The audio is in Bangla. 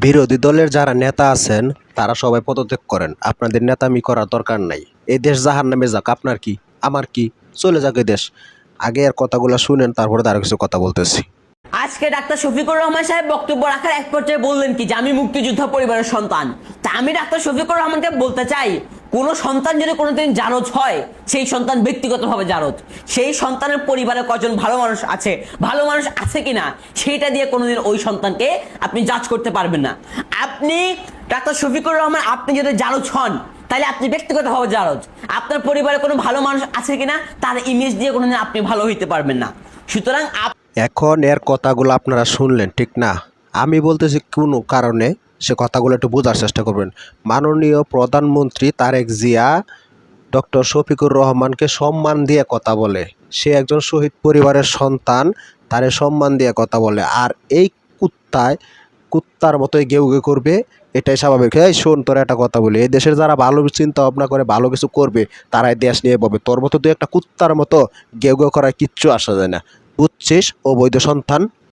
বিরোধী দলের যারা নেতা আছেন তারা সবাই পদত্যাগ করেন। আপনাদের নেতামি করার দরকার নাই। এই দেশ জাহান্নামে যাক, আপনার কি আমার কি, চলে যাক এই দেশ। আগে এর কথাগুলো শুনেন, তারপরে আরো কিছু কথা বলতেছি। আজকে ডাক্তার শফিকুর রহমান সাহেব বক্তব্য রাখার এক পর্যায়ে বললেন কি যে আমি মুক্তিযোদ্ধা পরিবারের সন্তান। তা আমি ডাক্তার শফিকুর রহমানকে বলতে চাই, কোন সন্তান যদি কোনোদিন জারজ হয়, সেই সন্তান ব্যক্তিগতভাবে জারজ। সেই সন্তানের পরিবারে কজন ভালো মানুষ আছে কিনা সেটা দিয়ে কোনোদিন ওই সন্তানকে আপনি জাজ করতে পারবেন না। আপনি ডাক্তার শফিকুর রহমান, আপনি যদি জারজ হন তাহলে আপনি ব্যক্তিগতভাবে জারজ। আপনার পরিবারে কোনো ভালো মানুষ আছে কিনা তার ইমেজ দিয়ে কোনোদিন আপনি ভালো হইতে পারবেন না। সুতরাং এখন এর কথাগুলো আপনারা শুনলেন, ঠিক না? আমি বলতেছি কোনো কারণে সে কথাগুলো একটু বোঝার চেষ্টা করবেন। মাননীয় প্রধানমন্ত্রী তারেক জিয়া ডক্টর শফিকুর রহমানকে সম্মান দিয়ে কথা বলে। সে একজন শহীদ পরিবারের সন্তান, তারে সম্মান দিয়ে কথা বলে। আর এই কুত্তার মতোই গেউ গেউ করবে, এটাই স্বাভাবিক। এই শোন, তোর একটা কথা বলি, এই দেশের যারা ভালো চিন্তা ভাবনা করে ভালো কিছু করবে তারাই দেশ নিয়ে পাবে। তোর মতো তুই একটা কুত্তার মতো গেউ গেউ করার কিচ্ছু আসা যায় না, বুঝছিস? অবৈধ সন্তান।